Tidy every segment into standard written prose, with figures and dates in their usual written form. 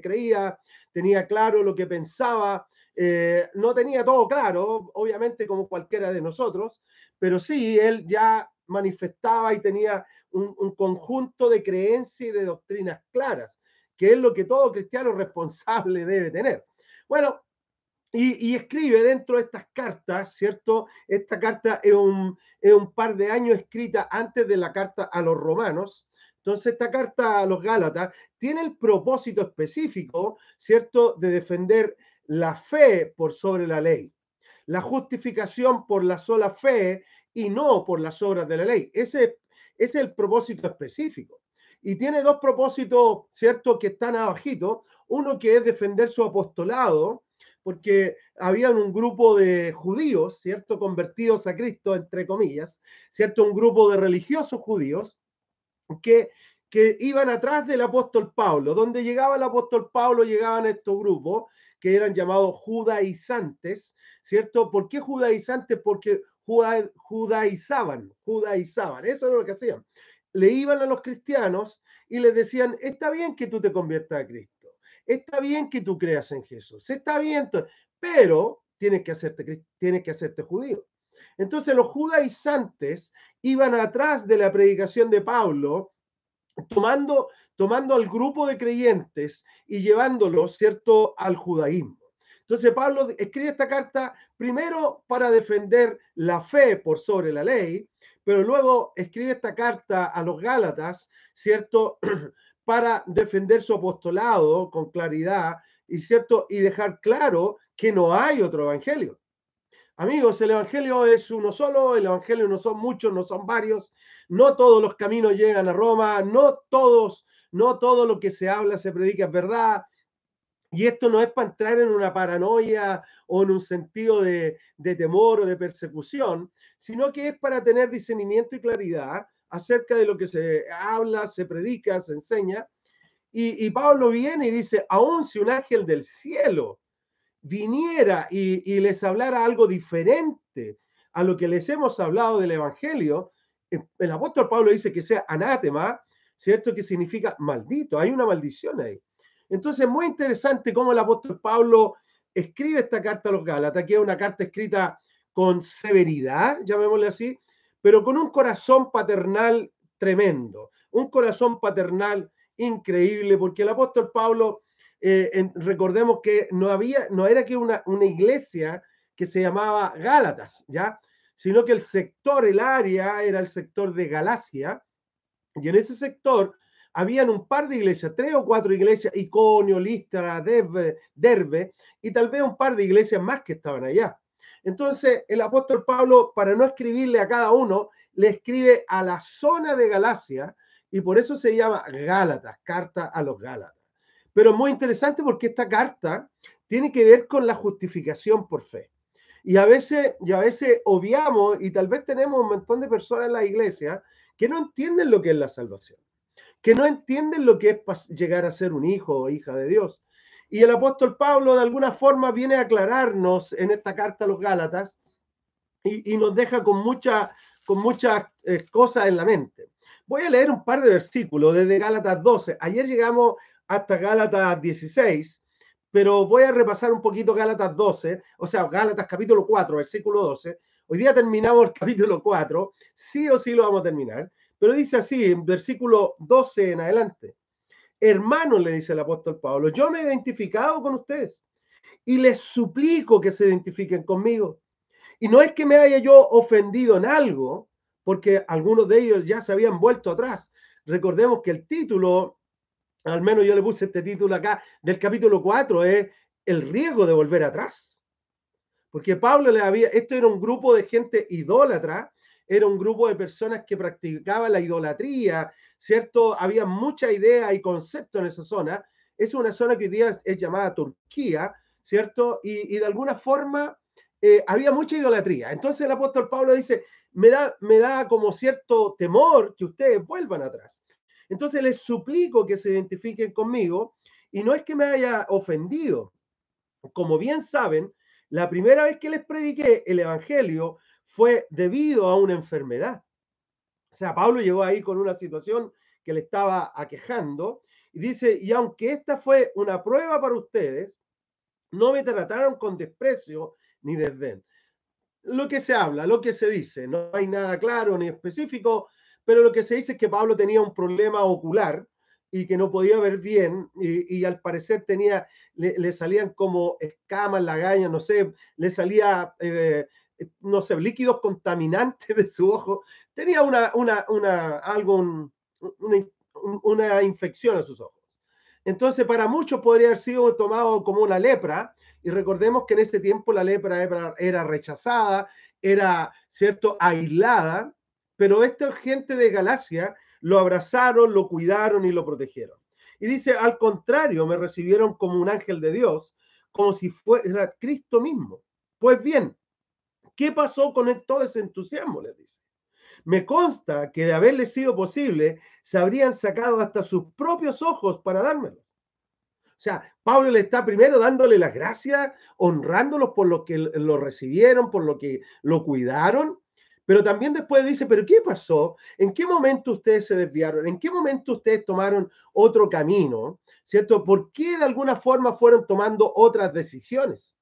creía, tenía claro lo que pensaba, no tenía todo claro, obviamente como cualquiera de nosotros, pero sí, él ya manifestaba y tenía un conjunto de creencias y de doctrinas claras, que es lo que todo cristiano responsable debe tener. Bueno, y escribe dentro de estas cartas, ¿cierto? Esta carta es un par de años escrita antes de la carta a los romanos. Entonces, esta carta a los Gálatas tiene el propósito específico, ¿cierto?, de defender la fe por sobre la ley, la justificación por la sola fe y no por las obras de la ley. Ese es el propósito específico. Y tiene dos propósitos, ¿cierto?, que están abajito. Uno que es defender su apostolado, porque había un grupo de judíos, ¿cierto?, convertidos a Cristo, entre comillas, ¿cierto?, un grupo de religiosos judíos que, que iban atrás del apóstol Pablo. Donde llegaba el apóstol Pablo, llegaban estos grupos que eran llamados judaizantes, ¿cierto? ¿Por qué judaizantes? Porque judaizaban, eso es lo que hacían. Le iban a los cristianos y les decían, está bien que tú te conviertas a Cristo, está bien que tú creas en Jesús, está bien, pero tienes que hacerte judío. Entonces los judaizantes iban atrás de la predicación de Pablo, tomando al grupo de creyentes y llevándolos, ¿cierto?, al judaísmo. Entonces Pablo escribe esta carta primero para defender la fe por sobre la ley, pero luego escribe esta carta a los Gálatas, ¿cierto?, para defender su apostolado con claridad y, ¿cierto?, y dejar claro que no hay otro evangelio. Amigos, el evangelio es uno solo, el evangelio no son muchos, no son varios, no todos los caminos llegan a Roma, no todo lo que se habla, se predica es verdad. Y esto no es para entrar en una paranoia o en un sentido de temor o de persecución, sino que es para tener discernimiento y claridad acerca de lo que se habla, se predica, se enseña. Y Pablo viene y dice, aun si un ángel del cielo viniera les hablara algo diferente a lo que les hemos hablado del Evangelio, el apóstol Pablo dice que sea anátema, ¿cierto? Que significa maldito, hay una maldición ahí. Entonces, muy interesante cómo el apóstol Pablo escribe esta carta a los Gálatas, que es una carta escrita con severidad, llamémosle así, pero con un corazón paternal tremendo, un corazón paternal increíble, porque el apóstol Pablo recordemos que no era que una iglesia que se llamaba Gálatas, ¿ya? Sino que el sector, el área, era el sector de Galacia, y en ese sector habían un par de iglesias, 3 o 4 iglesias, Iconio, Listra, Derbe, y tal vez un par de iglesias más que estaban allá. Entonces, el apóstol Pablo, para no escribirle a cada uno, le escribe a la zona de Galacia, y por eso se llama Gálatas, carta a los Gálatas. Pero es muy interesante porque esta carta tiene que ver con la justificación por fe. Y a veces obviamos, y tal vez tenemos un montón de personas en la iglesia que no entienden lo que es la salvación, que no entienden lo que es llegar a ser un hijo o hija de Dios. Y el apóstol Pablo de alguna forma viene a aclararnos en esta carta a los Gálatas y nos deja con muchas cosas en la mente. Voy a leer un par de versículos desde Gálatas 12. Ayer llegamos hasta Gálatas 16, pero voy a repasar un poquito Gálatas 12, o sea, Gálatas capítulo 4, versículo 12. Hoy día terminamos el capítulo 4, sí o sí lo vamos a terminar, pero dice así, en versículo 12 en adelante. Hermanos, le dice el apóstol Pablo, yo me he identificado con ustedes y les suplico que se identifiquen conmigo. Y no es que me haya yo ofendido en algo, porque algunos de ellos ya se habían vuelto atrás. Recordemos que el título, al menos yo le puse este título acá, del capítulo 4, es el riesgo de volver atrás. Porque Pablo esto era un grupo de gente idólatra, era un grupo de personas que practicaban la idolatría, ¿cierto? Había mucha idea y concepto en esa zona. Es una zona que hoy día es llamada Turquía, ¿cierto? Y de alguna forma había mucha idolatría. Entonces el apóstol Pablo dice, me da como cierto temor que ustedes vuelvan atrás. Entonces les suplico que se identifiquen conmigo y no es que me haya ofendido. Como bien saben, la primera vez que les prediqué el evangelio fue debido a una enfermedad. O sea, Pablo llegó ahí con una situación que le estaba aquejando Y dice, y aunque esta fue una prueba para ustedes, no me trataron con desprecio ni desdén. Lo que se habla, lo que se dice, no hay nada claro ni específico, pero lo que se dice es que Pablo tenía un problema ocular y que no podía ver bien y al parecer le salían como escamas, lagañas, no sé, le salía, no sé, líquidos contaminantes de su ojo. Tenía una infección a sus ojos. Entonces, para muchos podría haber sido tomado como una lepra, y recordemos que en ese tiempo la lepra era rechazada, era, ¿cierto?, aislada, pero esta gente de Galacia lo abrazaron, lo cuidaron y lo protegieron. Y dice, al contrario, me recibieron como un ángel de Dios, como si fuera Cristo mismo. Pues bien, ¿qué pasó con todo ese entusiasmo? Les dice. Me consta que de haberle sido posible, se habrían sacado hasta sus propios ojos para dármelo. O sea, Pablo le está primero dándole las gracias, honrándolos por lo que lo recibieron, por lo que lo cuidaron, pero también después dice, pero ¿qué pasó? ¿En qué momento ustedes se desviaron? ¿En qué momento ustedes tomaron otro camino? ¿Cierto? ¿Por qué de alguna forma fueron tomando otras decisiones?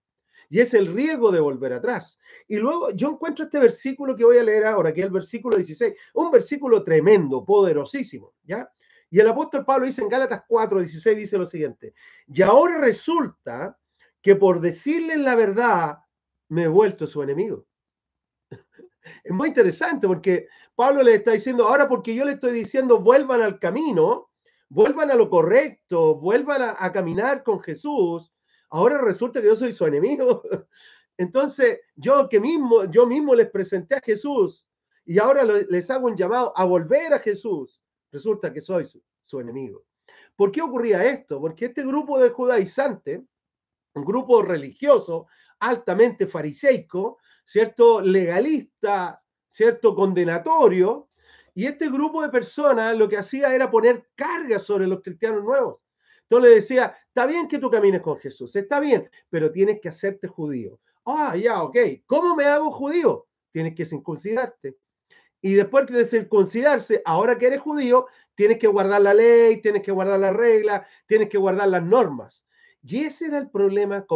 Y es el riesgo de volver atrás. Y luego yo encuentro este versículo que voy a leer ahora, que es el versículo 16, un versículo tremendo, poderosísimo, ¿ya? Y el apóstol Pablo dice en Gálatas 4:16, dice lo siguiente, y ahora resulta que por decirles la verdad me he vuelto su enemigo. Es muy interesante porque Pablo le está diciendo, ahora porque yo le estoy diciendo, vuelvan al camino, vuelvan a lo correcto, vuelvan a caminar con Jesús, ahora resulta que yo soy su enemigo. Entonces, yo mismo les presenté a Jesús y ahora les hago un llamado a volver a Jesús. Resulta que soy su enemigo. ¿Por qué ocurría esto? Porque este grupo de judaizantes, un grupo religioso altamente fariseico, ¿cierto? Legalista, ¿cierto? Condenatorio. Y este grupo de personas lo que hacía era poner cargas sobre los cristianos nuevos. Entonces le decía, está bien que tú camines con Jesús, está bien, pero tienes que hacerte judío. Ah, ya, ok. ¿Cómo me hago judío? Tienes que circuncidarte. Y después de circuncidarse, ahora que eres judío, tienes que guardar la ley, tienes que guardar las reglas, tienes que guardar las normas. Y ese era el problema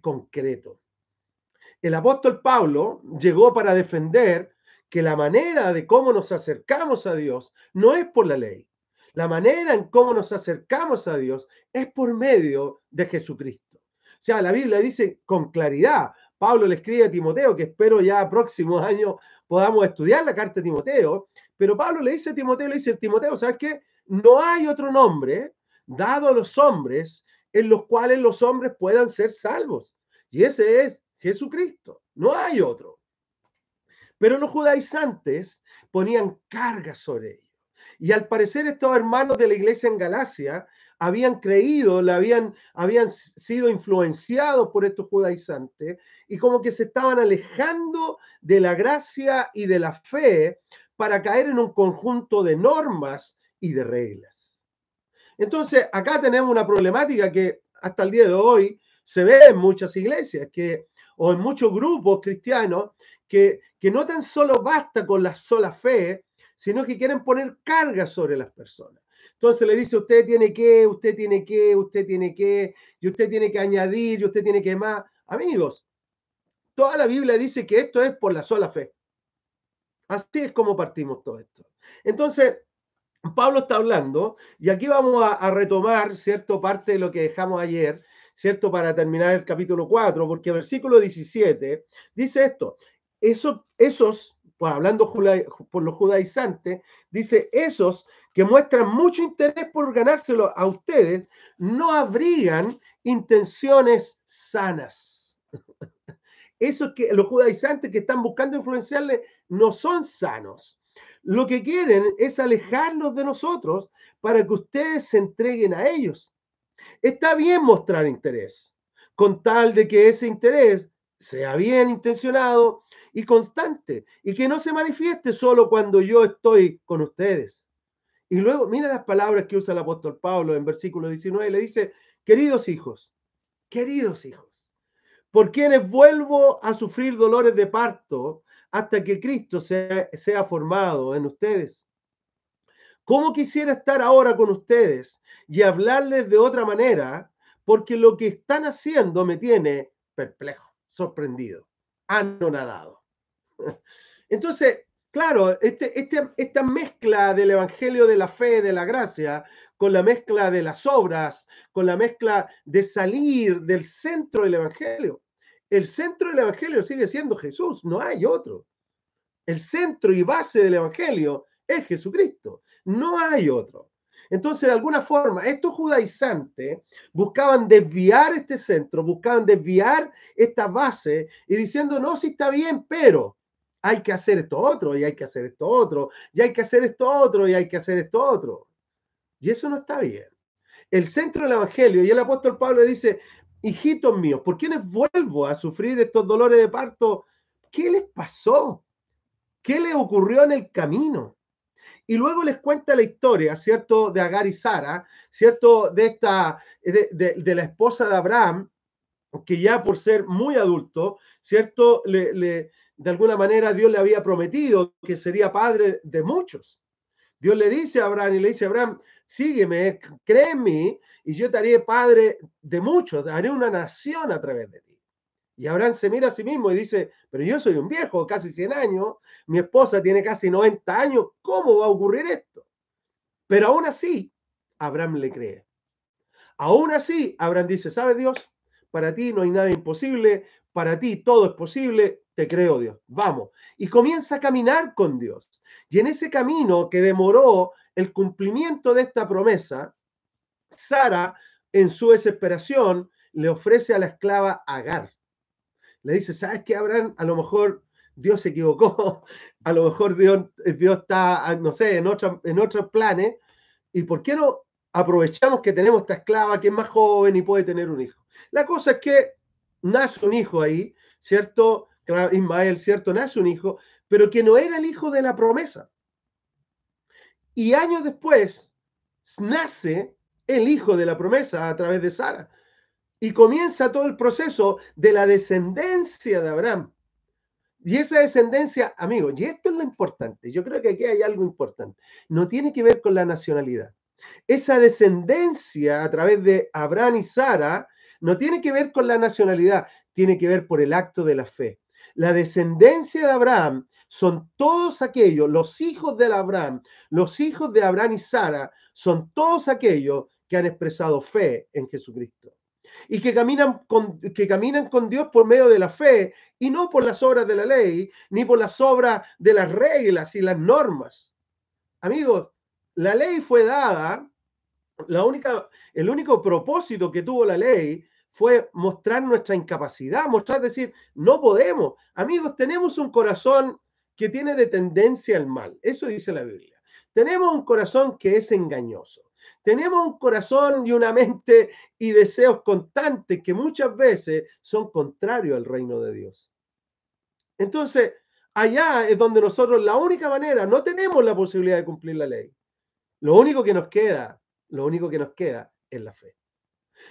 concreto. El apóstol Pablo llegó para defender que la manera de cómo nos acercamos a Dios no es por la ley. La manera en cómo nos acercamos a Dios es por medio de Jesucristo. O sea, la Biblia dice con claridad, Pablo le escribe a Timoteo, que espero ya próximos años podamos estudiar la carta de Timoteo, pero Pablo le dice a Timoteo, Timoteo, ¿sabes qué? No hay otro nombre dado a los hombres en los cuales los hombres puedan ser salvos. Y ese es Jesucristo, no hay otro. Pero los judaizantes ponían cargas sobre ellos. Y al parecer estos hermanos de la iglesia en Galacia habían creído, habían sido influenciados por estos judaizantes y como que se estaban alejando de la gracia y de la fe para caer en un conjunto de normas y de reglas. Entonces, acá tenemos una problemática que hasta el día de hoy se ve en muchas iglesias o en muchos grupos cristianos que no tan solo basta con la sola fe, sino que quieren poner cargas sobre las personas. Entonces le dice, usted tiene que, usted tiene que, usted tiene que, y usted tiene que añadir, y usted tiene que más. Amigos, toda la Biblia dice que esto es por la sola fe. Así es como partimos todo esto. Entonces, Pablo está hablando, y aquí vamos a retomar, ¿cierto?, parte de lo que dejamos ayer, ¿cierto?, para terminar el capítulo 4, porque el versículo 17 dice esto, esos, pues hablando por los judaizantes, dice, esos que muestran mucho interés por ganárselo a ustedes, no abrigan intenciones sanas. Esos que los judaizantes que están buscando influenciarle no son sanos. Lo que quieren es alejarlos de nosotros para que ustedes se entreguen a ellos. Está bien mostrar interés, con tal de que ese interés sea bien intencionado y constante, y que no se manifieste solo cuando yo estoy con ustedes. Y luego, mira las palabras que usa el apóstol Pablo en versículo 19, le dice, queridos hijos, por quienes vuelvo a sufrir dolores de parto hasta que Cristo sea formado en ustedes. ¿Cómo quisiera estar ahora con ustedes y hablarles de otra manera? Porque lo que están haciendo me tiene perplejo, sorprendido, anonadado. Entonces, claro, esta mezcla del evangelio de la fe, de la gracia, con la mezcla de las obras, con la mezcla de salir del centro del evangelio. El centro del evangelio sigue siendo Jesús, no hay otro. El centro y base del evangelio es Jesucristo, no hay otro. Entonces, de alguna forma, estos judaizantes buscaban desviar este centro, buscaban desviar esta base y diciendo, no, sí está bien, pero hay que hacer esto otro, y hay que hacer esto otro, y hay que hacer esto otro, y hay que hacer esto otro. Y eso no está bien. El centro del evangelio, y el apóstol Pablo dice, hijitos míos, ¿por quiénes vuelvo a sufrir estos dolores de parto? ¿Qué les pasó? ¿Qué les ocurrió en el camino? Y luego les cuenta la historia, ¿cierto? De Agar y Sara, ¿cierto? De la esposa de Abraham, que ya por ser muy adulto, ¿cierto? De alguna manera Dios le había prometido que sería padre de muchos. Dios le dice a Abraham y le dice a Abraham, sígueme, cree en mí y yo te haré padre de muchos, te haré una nación a través de ti. Y Abraham se mira a sí mismo y dice, pero yo soy un viejo, casi 100 años, mi esposa tiene casi 90 años, ¿cómo va a ocurrir esto? Pero aún así, Abraham le cree. Aún así, Abraham dice, ¿sabes Dios? Para ti no hay nada imposible, para ti todo es posible, te creo Dios, vamos. Y comienza a caminar con Dios. Y en ese camino que demoró el cumplimiento de esta promesa, Sara, en su desesperación, le ofrece a la esclava Agar. Le dice, ¿sabes qué, Abraham? A lo mejor Dios se equivocó, a lo mejor Dios está, no sé, en otros planes, y ¿por qué no aprovechamos que tenemos esta esclava que es más joven y puede tener un hijo? La cosa es que nace un hijo ahí, ¿cierto? Claro, Ismael, ¿cierto? Nace un hijo, pero que no era el hijo de la promesa. Y años después nace el hijo de la promesa a través de Sara. Y comienza todo el proceso de la descendencia de Abraham. Y esa descendencia, amigos, y esto es lo importante, yo creo que aquí hay algo importante, no tiene que ver con la nacionalidad. Esa descendencia a través de Abraham y Sara no tiene que ver con la nacionalidad, tiene que ver por el acto de la fe. La descendencia de Abraham son todos aquellos, los hijos de Abraham y Sara, son todos aquellos que han expresado fe en Jesucristo y que caminan con Dios por medio de la fe y no por las obras de la ley, ni por las obras de las reglas y las normas. Amigos, la ley fue dada, el único propósito que tuvo la ley fue mostrar nuestra incapacidad, mostrar, decir, no podemos. Amigos, tenemos un corazón que tiene de tendencia al mal. Eso dice la Biblia. Tenemos un corazón que es engañoso. Tenemos un corazón y una mente y deseos constantes que muchas veces son contrarios al reino de Dios. Entonces, allá es donde nosotros la única manera, no tenemos la posibilidad de cumplir la ley. Lo único que nos queda, es la fe.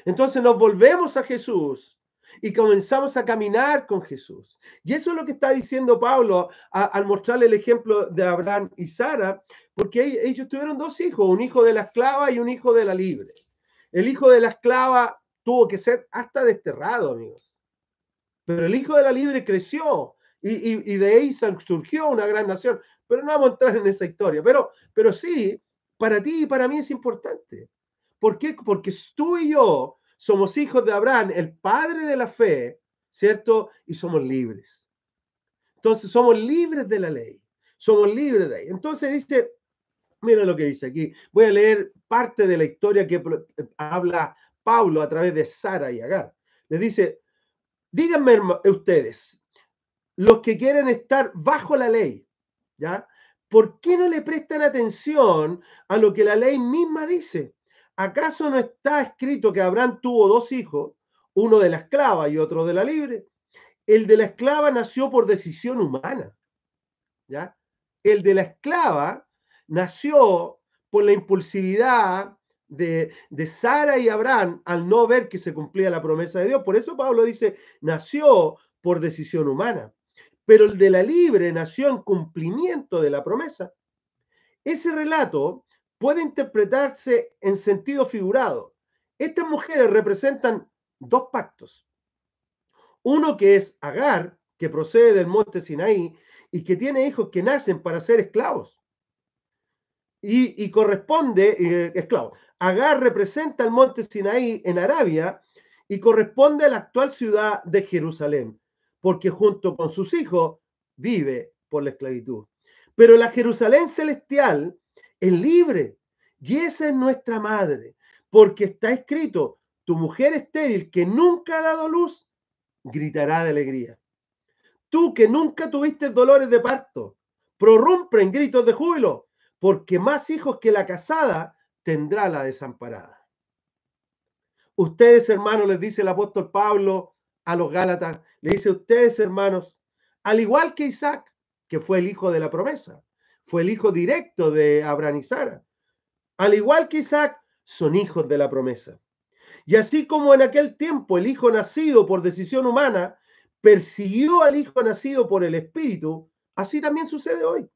Entonces nos volvemos a Jesús y comenzamos a caminar con Jesús. Y eso es lo que está diciendo Pablo al mostrarle el ejemplo de Abraham y Sara, porque ellos tuvieron dos hijos, un hijo de la esclava y un hijo de la libre. El hijo de la esclava tuvo que ser hasta desterrado, amigos. Pero el hijo de la libre creció y de ahí surgió una gran nación. Pero no vamos a entrar en esa historia. Pero sí, para ti y para mí es importante. ¿Por qué? Porque tú y yo somos hijos de Abraham, el padre de la fe, ¿cierto? Y somos libres. Entonces somos libres de la ley. Somos libres de ahí. Entonces dice, mira lo que dice aquí. Voy a leer parte de la historia que habla Pablo a través de Sara y Agar. Le dice, díganme ustedes, los que quieren estar bajo la ley, ¿ya? ¿Por qué no le prestan atención a lo que la ley misma dice? ¿Acaso no está escrito que Abraham tuvo dos hijos, uno de la esclava y otro de la libre? El de la esclava nació por decisión humana, ¿ya? El de la esclava nació por la impulsividad de Sara y Abraham al no ver que se cumplía la promesa de Dios. Por eso Pablo dice, nació por decisión humana. Pero el de la libre nació en cumplimiento de la promesa. Ese relato puede interpretarse en sentido figurado. Estas mujeres representan dos pactos. Uno que es Agar, que procede del monte Sinaí y que tiene hijos que nacen para ser esclavos. Y corresponde, esclavos. Agar representa el monte Sinaí en Arabia y corresponde a la actual ciudad de Jerusalén, porque junto con sus hijos vive por la esclavitud. Pero la Jerusalén celestial es libre y esa es nuestra madre, porque está escrito, tu mujer estéril que nunca ha dado luz, gritará de alegría. Tú que nunca tuviste dolores de parto, prorrumpe en gritos de júbilo, porque más hijos que la casada tendrá la desamparada. Ustedes, hermanos, les dice el apóstol Pablo a los Gálatas, le dice, ustedes, hermanos, al igual que Isaac, que fue el hijo de la promesa, fue el hijo directo de Abraham y Sara, al igual que Isaac, son hijos de la promesa. Y así como en aquel tiempo el hijo nacido por decisión humana persiguió al hijo nacido por el Espíritu, así también sucede hoy.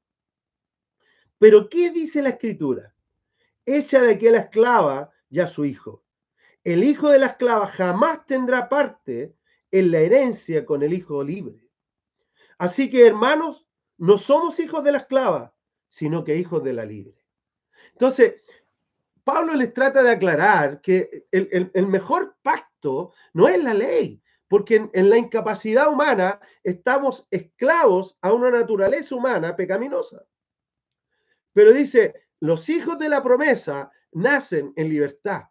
Pero ¿qué dice la Escritura? Echa de aquí a la esclava y a su hijo. El hijo de la esclava jamás tendrá parte en la herencia con el hijo libre. Así que, hermanos, no somos hijos de la esclava, sino que hijos de la libre. Entonces, Pablo les trata de aclarar que el mejor pacto no es la ley, porque en la incapacidad humana estamos esclavos a una naturaleza humana pecaminosa. Pero dice, los hijos de la promesa nacen en libertad.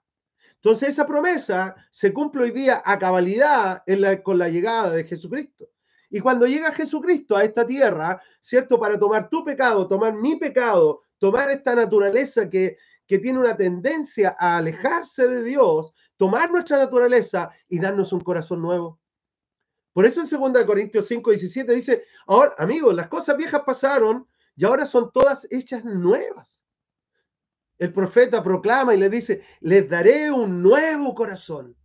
Entonces esa promesa se cumple hoy día a cabalidad con la llegada de Jesucristo. Y cuando llega Jesucristo a esta tierra, ¿cierto? Para tomar tu pecado, tomar mi pecado, tomar esta naturaleza que tiene una tendencia a alejarse de Dios, tomar nuestra naturaleza y darnos un corazón nuevo. Por eso en 2 Corintios 5:17 dice, ahora, amigos, las cosas viejas pasaron y ahora son todas hechas nuevas. El profeta proclama y le dice, les daré un nuevo corazón.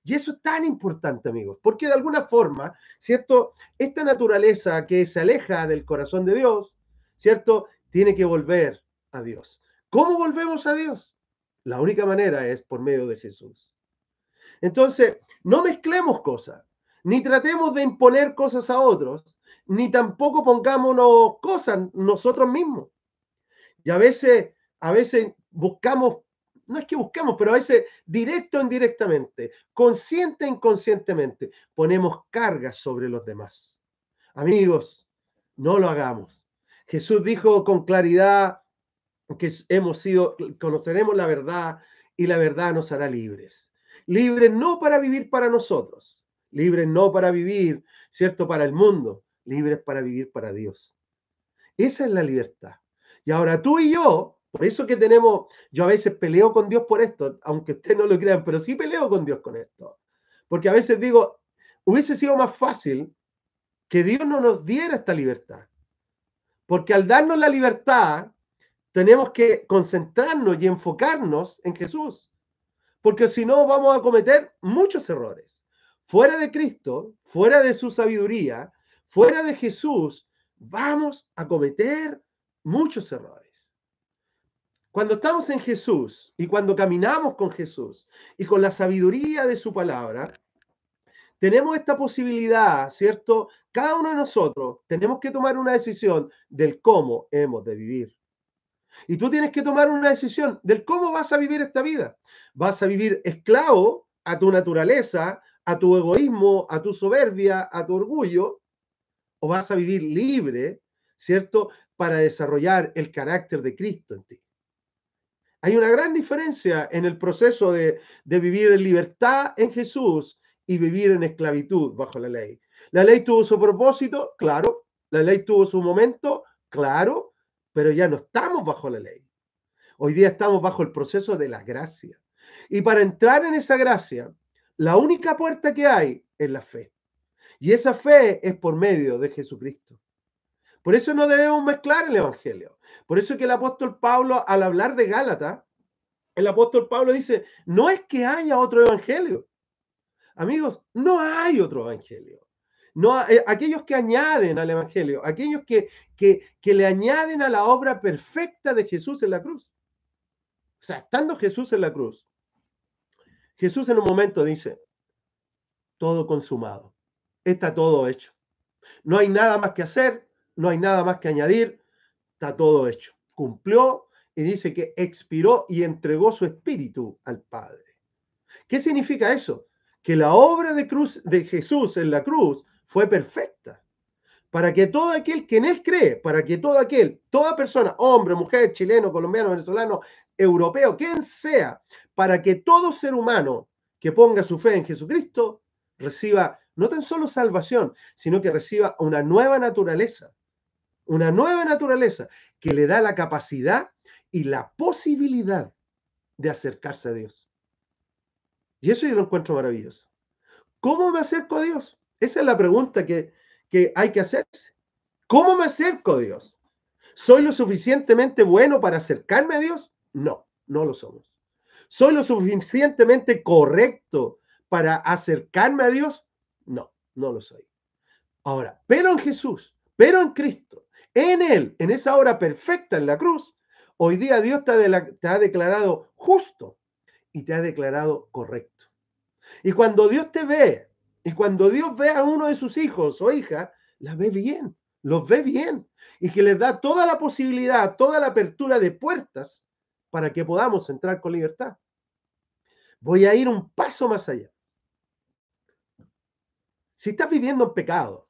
Y eso es tan importante, amigos, porque de alguna forma, ¿cierto? Esta naturaleza que se aleja del corazón de Dios, ¿cierto? Tiene que volver a Dios. ¿Cómo volvemos a Dios? La única manera es por medio de Jesús. Entonces, no mezclemos cosas, ni tratemos de imponer cosas a otros, ni tampoco pongámonos cosas nosotros mismos. Y a veces buscamos, no es que buscamos, pero a veces directo o indirectamente, consciente e inconscientemente, ponemos cargas sobre los demás. Amigos, no lo hagamos. Jesús dijo con claridad que conoceremos la verdad y la verdad nos hará libres. Libres no para vivir para nosotros, libres no para vivir, ¿cierto? Para el mundo, libres para vivir para Dios. Esa es la libertad. Y ahora tú y yo, por eso que yo a veces peleo con Dios por esto, aunque ustedes no lo crean, pero sí peleo con Dios con esto. Porque a veces digo, hubiese sido más fácil que Dios no nos diera esta libertad. Porque al darnos la libertad, tenemos que concentrarnos y enfocarnos en Jesús. Porque si no, vamos a cometer muchos errores. Fuera de Cristo, fuera de su sabiduría, fuera de Jesús, vamos a cometer muchos errores. Cuando estamos en Jesús y cuando caminamos con Jesús y con la sabiduría de su palabra, tenemos esta posibilidad, ¿cierto? Cada uno de nosotros tenemos que tomar una decisión del cómo hemos de vivir. Y tú tienes que tomar una decisión del cómo vas a vivir esta vida. ¿Vas a vivir esclavo a tu naturaleza, a tu egoísmo, a tu soberbia, a tu orgullo? ¿O vas a vivir libre, ¿cierto? Para desarrollar el carácter de Cristo en ti. Hay una gran diferencia en el proceso de vivir en libertad en Jesús y vivir en esclavitud bajo la ley. La ley tuvo su propósito, claro. La ley tuvo su momento, claro, pero ya no estamos bajo la ley. Hoy día estamos bajo el proceso de la gracia. Y para entrar en esa gracia, la única puerta que hay es la fe. Y esa fe es por medio de Jesucristo. Por eso no debemos mezclar el Evangelio. Por eso que el apóstol Pablo, al hablar de Gálatas, el apóstol Pablo dice, no es que haya otro Evangelio. Amigos, no hay otro Evangelio. No, aquellos que añaden al Evangelio, aquellos que le añaden a la obra perfecta de Jesús en la cruz. sea, estando Jesús en la cruz, Jesús en un momento dice, todo consumado, está todo hecho. No hay nada más que hacer, no hay nada más que añadir, está todo hecho. Cumplió y dice que expiró y entregó su espíritu al Padre. ¿Qué significa eso? Que la obra de Jesús en la cruz fue perfecta. Para que todo aquel que en él cree, para que toda persona, hombre, mujer, chileno, colombiano, venezolano, europeo, quien sea, para que todo ser humano que ponga su fe en Jesucristo reciba no tan solo salvación, sino que reciba una nueva naturaleza que le da la capacidad y la posibilidad de acercarse a Dios. Y eso yo lo encuentro maravilloso. ¿Cómo me acerco a Dios? Esa es la pregunta que hay que hacerse. ¿Cómo me acerco a Dios? ¿Soy lo suficientemente bueno para acercarme a Dios? No, no lo somos. ¿Soy lo suficientemente correcto para acercarme a Dios? No, no lo soy. Ahora, pero en Jesús, pero en Cristo, en Él, en esa obra perfecta en la cruz, hoy día Dios te ha declarado justo y te ha declarado correcto. Y cuando Dios te ve, y cuando Dios ve a uno de sus hijos o hijas, la ve bien, los ve bien, y que les da toda la posibilidad, toda la apertura de puertas para que podamos entrar con libertad. Voy a ir un paso más allá. Si estás viviendo en pecado,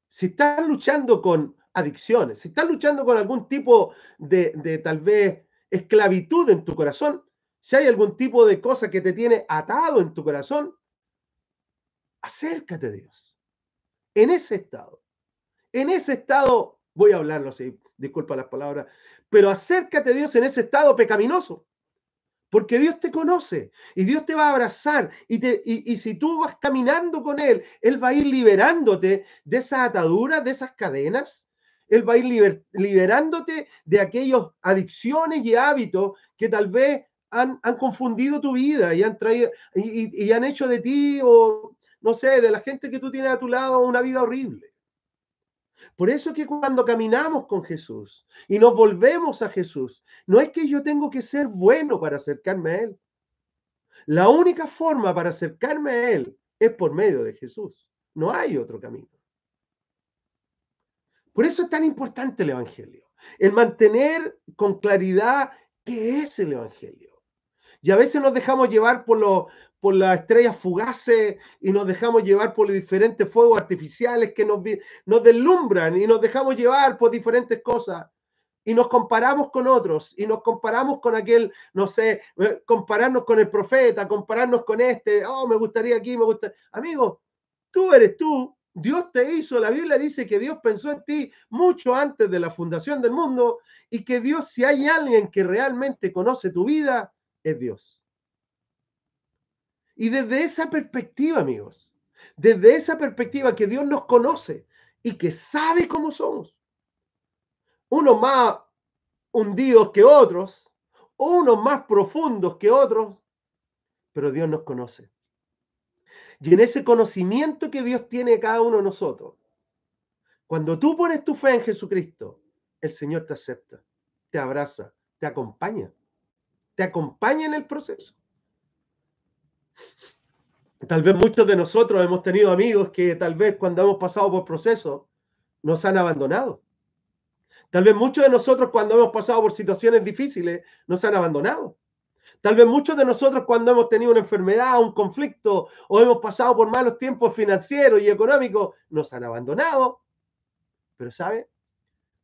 si estás luchando con adicciones, si estás luchando con algún tipo de tal vez esclavitud en tu corazón, si hay algún tipo de cosa que te tiene atado en tu corazón, acércate a Dios. En ese estado, voy a hablarlo así, disculpa las palabras, pero acércate a Dios en ese estado pecaminoso, porque Dios te conoce y Dios te va a abrazar y si tú vas caminando con Él va a ir liberándote de esas ataduras, de esas cadenas. Él va a ir liberándote de aquellas adicciones y hábitos que tal vez han confundido tu vida y han traído y han hecho de ti o no sé, de la gente que tú tienes a tu lado una vida horrible. Por eso que cuando caminamos con Jesús y nos volvemos a Jesús, no es que yo tengo que ser bueno para acercarme a Él. La única forma para acercarme a Él es por medio de Jesús. No hay otro camino. Por eso es tan importante el Evangelio. El mantener con claridad qué es el Evangelio. Y a veces nos dejamos llevar por las estrellas fugaces y nos dejamos llevar por los diferentes fuegos artificiales que nos deslumbran y nos dejamos llevar por diferentes cosas. Y nos comparamos con otros y nos comparamos con aquel, no sé, compararnos con el profeta, compararnos con este, oh, me gustaría aquí, me gusta. Amigo, tú eres tú, Dios te hizo, la Biblia dice que Dios pensó en ti mucho antes de la fundación del mundo y que Dios, si hay alguien que realmente conoce tu vida, es Dios. Y desde esa perspectiva, amigos, desde esa perspectiva que Dios nos conoce y que sabe cómo somos, unos más hundidos que otros, unos más profundos que otros, pero Dios nos conoce. Y en ese conocimiento que Dios tiene de cada uno de nosotros, cuando tú pones tu fe en Jesucristo, el Señor te acepta, te abraza, te acompaña en el proceso. Tal vez muchos de nosotros hemos tenido amigos que tal vez cuando hemos pasado por procesos nos han abandonado. Tal vez muchos de nosotros cuando hemos pasado por situaciones difíciles nos han abandonado. Tal vez muchos de nosotros cuando hemos tenido una enfermedad, un conflicto o hemos pasado por malos tiempos financieros y económicos nos han abandonado. Pero ¿sabe?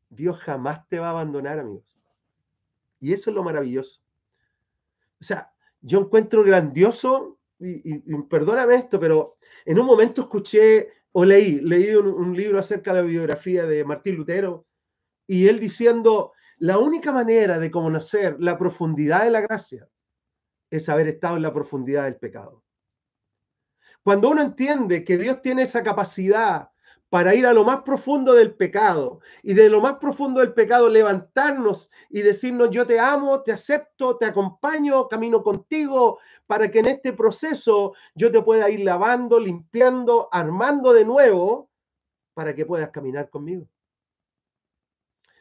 Dios jamás te va a abandonar, amigos. Y eso es lo maravilloso. O sea, yo encuentro grandioso, y perdóname esto, pero en un momento escuché o leí un libro acerca de la biografía de Martín Lutero, y él diciendo, la única manera de conocer la profundidad de la gracia es haber estado en la profundidad del pecado. Cuando uno entiende que Dios tiene esa capacidad para ir a lo más profundo del pecado y de lo más profundo del pecado levantarnos y decirnos yo te amo, te acepto, te acompaño, camino contigo para que en este proceso yo te pueda ir lavando, limpiando, armando de nuevo para que puedas caminar conmigo.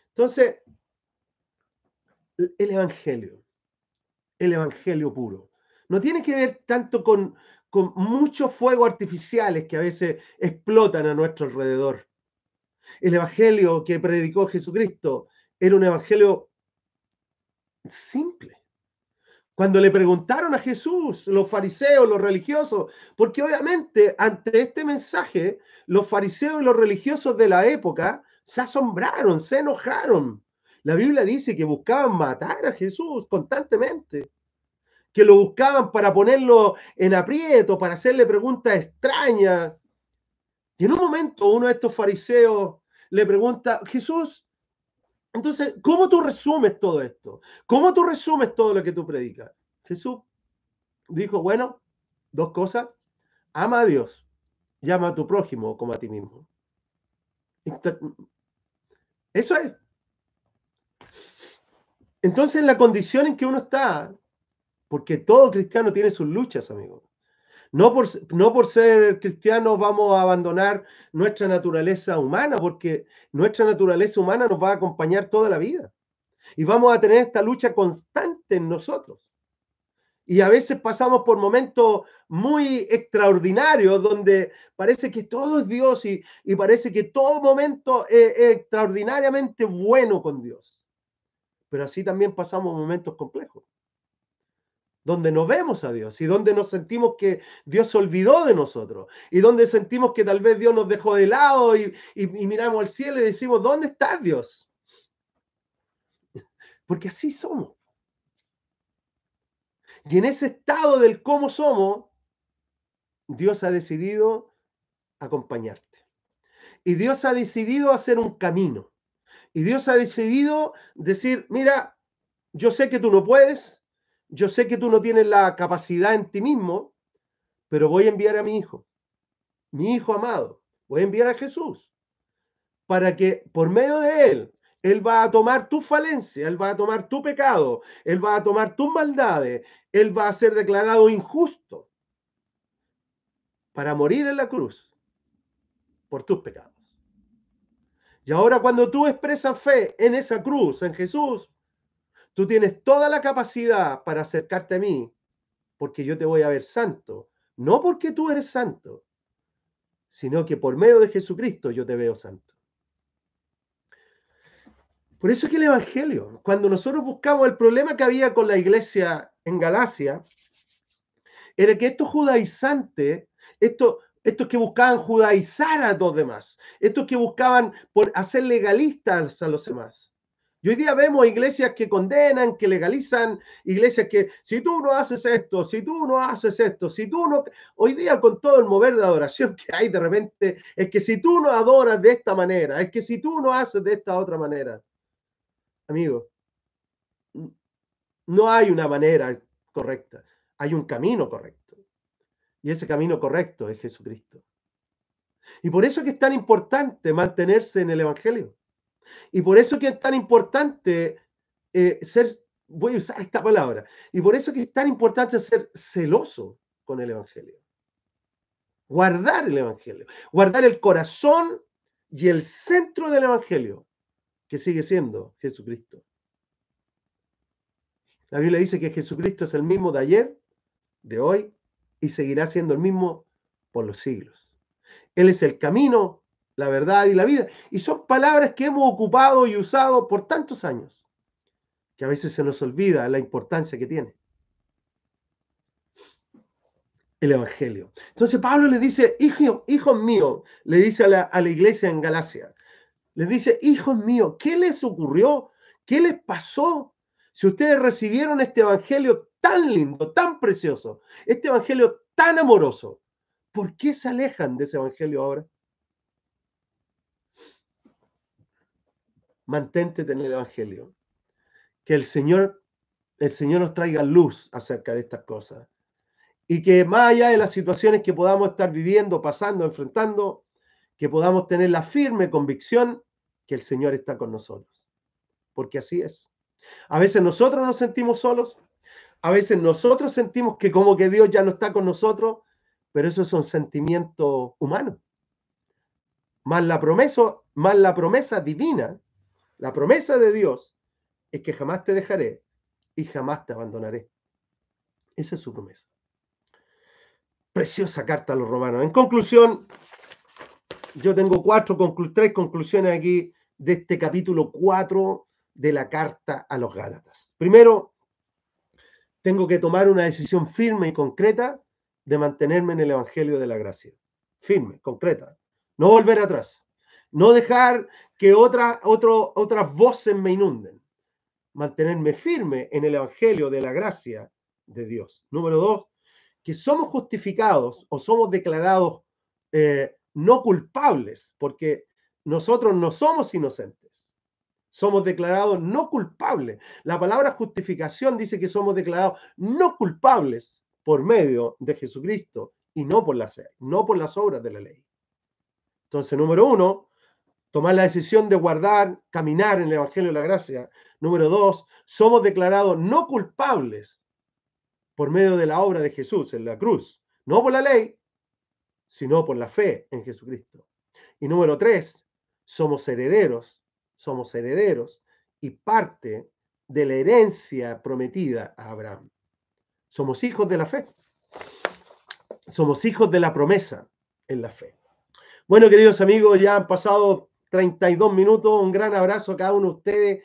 Entonces, el Evangelio. el evangelio puro. No tiene que ver tanto con muchos fuegos artificiales que a veces explotan a nuestro alrededor. El evangelio que predicó Jesucristo era un evangelio simple. Cuando le preguntaron a Jesús, los fariseos, los religiosos, porque obviamente ante este mensaje, los fariseos y los religiosos de la época se asombraron, se enojaron. La Biblia dice que buscaban matar a Jesús constantemente, que lo buscaban para ponerlo en aprieto, para hacerle preguntas extrañas. Y en un momento uno de estos fariseos le pregunta, Jesús, entonces, ¿cómo tú resumes todo esto? ¿Cómo tú resumes todo lo que tú predicas? Jesús dijo, bueno, dos cosas. Ama a Dios y ama a tu prójimo como a ti mismo. Eso es. Entonces, la condición en que uno está, porque todo cristiano tiene sus luchas, amigo. No por ser cristianos vamos a abandonar nuestra naturaleza humana, porque nuestra naturaleza humana nos va a acompañar toda la vida. Y vamos a tener esta lucha constante en nosotros. Y a veces pasamos por momentos muy extraordinarios donde parece que todo es Dios y parece que todo momento es extraordinariamente bueno con Dios. Pero así también pasamos momentos complejos, donde no vemos a Dios y donde nos sentimos que Dios se olvidó de nosotros y donde sentimos que tal vez Dios nos dejó de lado y miramos al cielo y decimos, ¿dónde está Dios? Porque así somos. Y en ese estado del cómo somos, Dios ha decidido acompañarte. Y Dios ha decidido hacer un camino. Y Dios ha decidido decir, mira, yo sé que tú no puedes, yo sé que tú no tienes la capacidad en ti mismo, pero voy a enviar a mi hijo amado, voy a enviar a Jesús, para que por medio de él va a tomar tu falencia, él va a tomar tu pecado, él va a tomar tus maldades, él va a ser declarado injusto para morir en la cruz por tus pecados. Y ahora cuando tú expresas fe en esa cruz, en Jesús, tú tienes toda la capacidad para acercarte a mí, porque yo te voy a ver santo, no porque tú eres santo, sino que por medio de Jesucristo yo te veo santo. Por eso es que el Evangelio, cuando nosotros buscamos el problema que había con la iglesia en Galacia, era que estos judaizantes, estos que buscaban judaizar a los demás, estos que buscaban por hacer legalistas a los demás. Y hoy día vemos iglesias que condenan, que legalizan, iglesias que si tú no haces esto, si tú no haces esto, si tú no... Hoy día con todo el mover de adoración que hay de repente, es que si tú no adoras de esta manera, es que si tú no haces de esta otra manera, amigo, no hay una manera correcta, hay un camino correcto. Y ese camino correcto es Jesucristo. Y por eso es que es tan importante mantenerse en el Evangelio. Y por eso es que es tan importante voy a usar esta palabra, y por eso es que es tan importante ser celoso con el Evangelio. Guardar el Evangelio, guardar el corazón y el centro del Evangelio, que sigue siendo Jesucristo. La Biblia dice que Jesucristo es el mismo de ayer, de hoy, y seguirá siendo el mismo por los siglos. Él es el camino, la verdad y la vida. Y son palabras que hemos ocupado y usado por tantos años, que a veces se nos olvida la importancia que tiene el Evangelio. Entonces Pablo le dice, hijos míos, le dice a la iglesia en Galacia, les dice, hijos míos, ¿qué les ocurrió? ¿Qué les pasó? Si ustedes recibieron este Evangelio tan lindo, tan precioso, este Evangelio tan amoroso, ¿por qué se alejan de ese Evangelio ahora? Mantente en el Evangelio. Que el Señor nos traiga luz acerca de estas cosas. Y que más allá de las situaciones que podamos estar viviendo, pasando, enfrentando, que podamos tener la firme convicción que el Señor está con nosotros. Porque así es. A veces nosotros nos sentimos solos, a veces nosotros sentimos que como que Dios ya no está con nosotros, pero esos son sentimientos humanos. Más la promesa divina, la promesa de Dios, es que jamás te dejaré y jamás te abandonaré. Esa es su promesa. Preciosa carta a los romanos. En conclusión, yo tengo tres conclusiones aquí de este capítulo 4 de la carta a los Gálatas. Primero, tengo que tomar una decisión firme y concreta de mantenerme en el Evangelio de la Gracia. Firme, concreta. No volver atrás. No dejar que otras voces me inunden. Mantenerme firme en el Evangelio de la Gracia de Dios. Número 2, que somos justificados o somos declarados no culpables, porque nosotros no somos inocentes. Somos declarados no culpables. La palabra justificación dice que somos declarados no culpables por medio de Jesucristo y no por las obras de la ley. Entonces, número 1, tomar la decisión de caminar en el Evangelio de la Gracia. Número 2, somos declarados no culpables por medio de la obra de Jesús en la cruz. No por la ley, sino por la fe en Jesucristo. Y número 3, somos herederos y parte de la herencia prometida a Abraham. Somos hijos de la fe. Somos hijos de la promesa en la fe. Bueno, queridos amigos, ya han pasado 32 minutos. Un gran abrazo a cada uno de ustedes.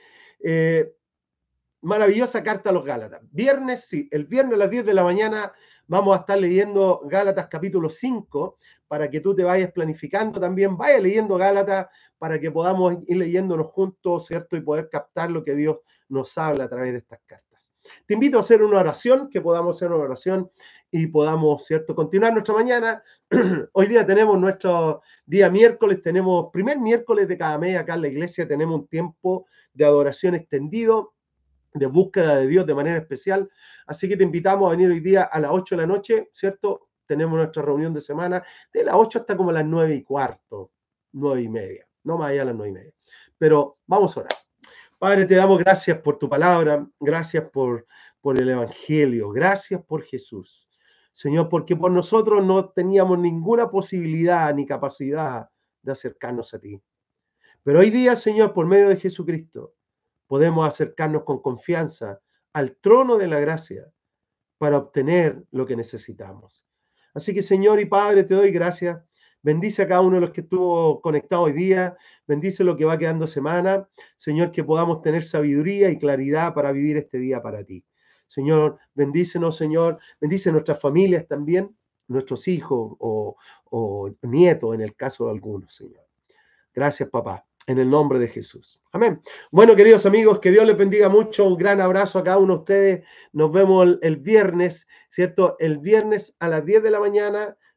Maravillosa carta a los Gálatas. Viernes, sí, el viernes a las 10 de la mañana vamos a estar leyendo Gálatas capítulo 5 para que tú te vayas planificando también. Vaya leyendo Gálatas para que podamos ir leyéndonos juntos, ¿cierto? Y poder captar lo que Dios nos habla a través de estas cartas. Te invito a hacer una oración, que podamos hacer una oración y podamos, ¿cierto?, continuar nuestra mañana. Hoy día tenemos nuestro día miércoles, tenemos primer miércoles de cada mes acá en la iglesia, tenemos un tiempo de adoración extendido, de búsqueda de Dios de manera especial. Así que te invitamos a venir hoy día a las 8 de la noche, ¿cierto? Tenemos nuestra reunión de semana de las 8 hasta como las 9:15, 9:30, no más allá de las 9:30. Pero vamos a orar. Padre, te damos gracias por tu palabra, gracias por el Evangelio, gracias por Jesús. Señor, porque por nosotros no teníamos ninguna posibilidad ni capacidad de acercarnos a ti. Pero hoy día, Señor, por medio de Jesucristo, podemos acercarnos con confianza al trono de la gracia para obtener lo que necesitamos. Así que, Señor y Padre, te doy gracias. Bendice a cada uno de los que estuvo conectado hoy día. Bendice lo que va quedando semana. Señor, que podamos tener sabiduría y claridad para vivir este día para ti. Señor, bendícenos, Señor. Bendice nuestras familias también, nuestros hijos o nietos en el caso de algunos, Señor. Gracias, papá. En el nombre de Jesús. Amén. Bueno, queridos amigos, que Dios les bendiga mucho. Un gran abrazo a cada uno de ustedes. Nos vemos el viernes, ¿cierto? El viernes a las 10 de la mañana